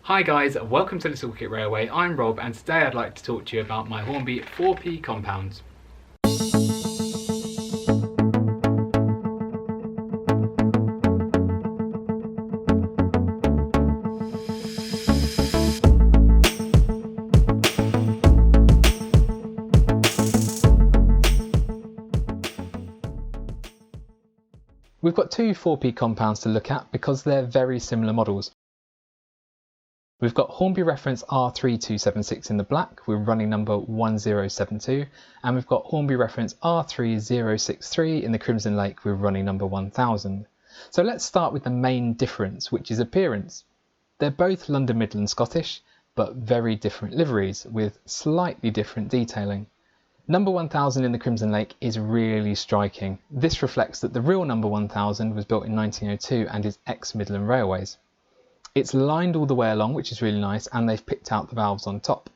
Hi guys, welcome to Little Kit Railway. I'm Rob and today I'd like to talk to you about my Hornby 4P compounds. We've got two 4P compounds to look at because they're very similar models. We've got Hornby reference R3276 in the black with running number 1072, and we've got Hornby reference R3063 in the Crimson Lake with running number 1000. So let's start with the main difference, which is appearance. They're both London Midland Scottish, but very different liveries with slightly different detailing. Number 1000 in the Crimson Lake is really striking. This reflects that the real number 1000 was built in 1902 and is ex-Midland Railways. It's lined all the way along, which is really nice, and they've picked out the valves on top.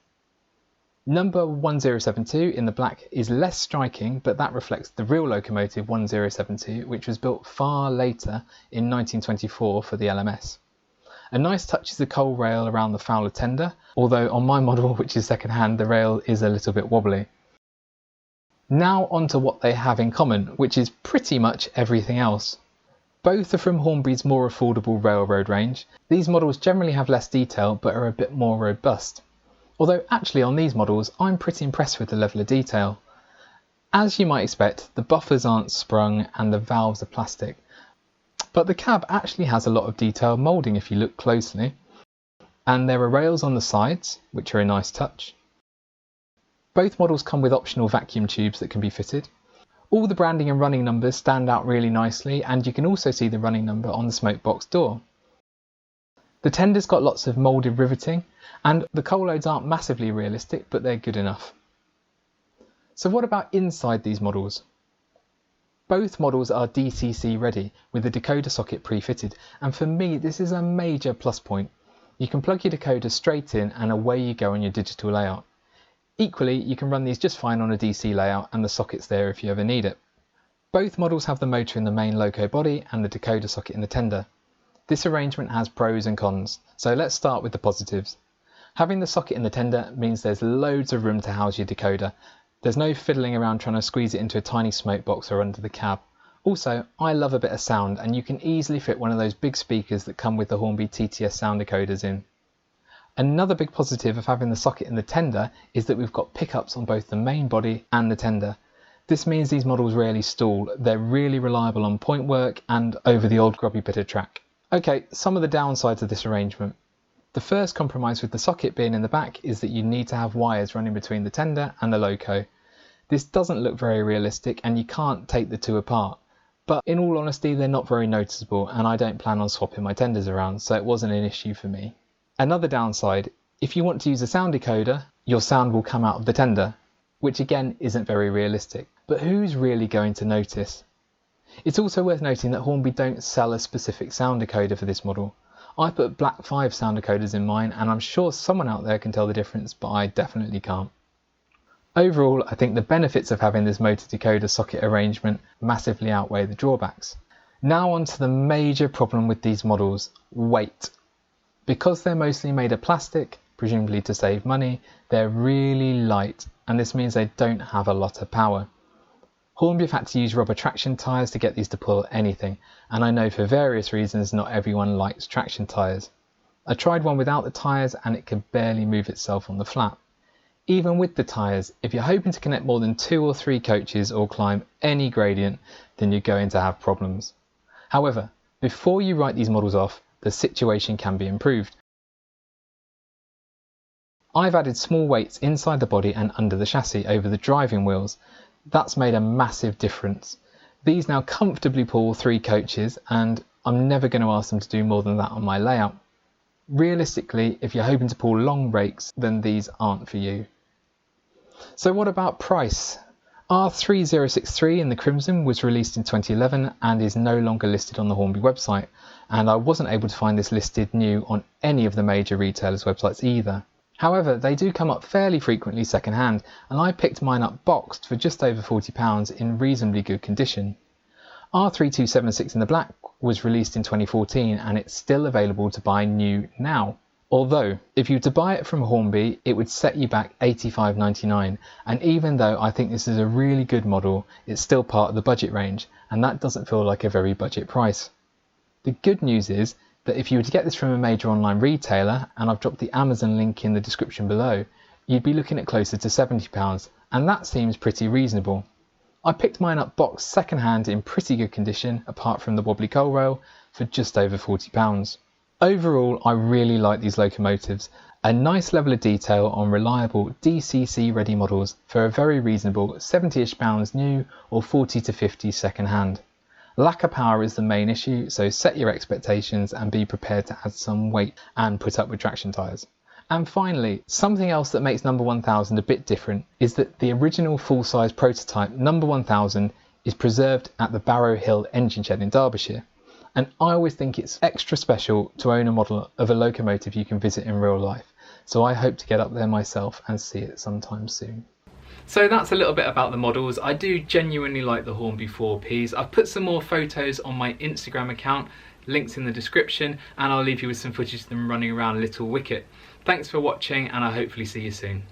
Number 1072 in the black is less striking, but that reflects the real locomotive 1072, which was built far later in 1924 for the LMS. A nice touch is the coal rail around the Fowler tender, although on my model, which is second hand, the rail is a little bit wobbly. Now on to what they have in common, which is pretty much everything else. Both are from Hornby's more affordable railroad range. These models generally have less detail but are a bit more robust. Although actually on these models I'm pretty impressed with the level of detail. As you might expect, the buffers aren't sprung and the valves are plastic. But the cab actually has a lot of detailed moulding if you look closely. And there are rails on the sides, which are a nice touch. Both models come with optional vacuum tubes that can be fitted. All the branding and running numbers stand out really nicely, and you can also see the running number on the smoke box door. The tender's got lots of moulded riveting, and the coal loads aren't massively realistic, but they're good enough. So what about inside these models? Both models are DCC ready, with the decoder socket pre-fitted, and for me this is a major plus point. You can plug your decoder straight in and away you go on your digital layout. Equally, you can run these just fine on a DC layout and the socket's there if you ever need it. Both models have the motor in the main loco body and the decoder socket in the tender. This arrangement has pros and cons, so let's start with the positives. Having the socket in the tender means there's loads of room to house your decoder. There's no fiddling around trying to squeeze it into a tiny smoke box or under the cab. Also, I love a bit of sound and you can easily fit one of those big speakers that come with the Hornby TTS sound decoders in. Another big positive of having the socket in the tender is that we've got pickups on both the main body and the tender. This means these models rarely stall, they're really reliable on point work and over the old grubby bit of track. Okay, some of the downsides of this arrangement. The first compromise with the socket being in the back is that you need to have wires running between the tender and the loco. This doesn't look very realistic and you can't take the two apart. But in all honesty, they're not very noticeable and I don't plan on swapping my tenders around, so it wasn't an issue for me. Another downside, if you want to use a sound decoder, your sound will come out of the tender, which again isn't very realistic. But who's really going to notice? It's also worth noting that Hornby don't sell a specific sound decoder for this model. I put black 5 sound decoders in mine and I'm sure someone out there can tell the difference, but I definitely can't. Overall, I think the benefits of having this motor decoder socket arrangement massively outweigh the drawbacks. Now on to the major problem with these models, weight. Because they're mostly made of plastic, presumably to save money, they're really light and this means they don't have a lot of power. Hornby have had to use rubber traction tyres to get these to pull anything, and I know for various reasons not everyone likes traction tyres. I tried one without the tyres and it could barely move itself on the flat. Even with the tyres, if you're hoping to connect more than 2 or 3 coaches or climb any gradient, then you're going to have problems. However, before you write these models off, the situation can be improved. I've added small weights inside the body and under the chassis over the driving wheels. That's made a massive difference. These now comfortably pull 3 coaches and I'm never going to ask them to do more than that on my layout. Realistically, if you're hoping to pull long rakes, then these aren't for you. So what about price? R3063 in the Crimson was released in 2011 and is no longer listed on the Hornby website, and I wasn't able to find this listed new on any of the major retailers' websites either. However, they do come up fairly frequently second hand, and I picked mine up boxed for just over £40 in reasonably good condition. R3276 in the black was released in 2014 and it's still available to buy new now. Although, if you were to buy it from Hornby, it would set you back £85.99, and even though I think this is a really good model, it's still part of the budget range, and that doesn't feel like a very budget price. The good news is that if you were to get this from a major online retailer, and I've dropped the Amazon link in the description below, you'd be looking at closer to £70, and that seems pretty reasonable. I picked mine up boxed second hand in pretty good condition, apart from the wobbly coal rail, for just over £40. Overall, I really like these locomotives, a nice level of detail on reliable DCC ready models for a very reasonable £70ish new or 40 to 50 second hand. Lack of power is the main issue, so set your expectations and be prepared to add some weight and put up with traction tyres. And finally, something else that makes number 1000 a bit different is that the original full-size prototype number 1000 is preserved at the Barrow Hill engine shed in Derbyshire. And I always think it's extra special to own a model of a locomotive you can visit in real life, so I hope to get up there myself and see it sometime soon. So that's a little bit about the models. I do genuinely like the Hornby 4Ps. I've put some more photos on my Instagram account, links in the description, and I'll leave you with some footage of them running around Little Wicket. Thanks for watching, and I'll hopefully see you soon.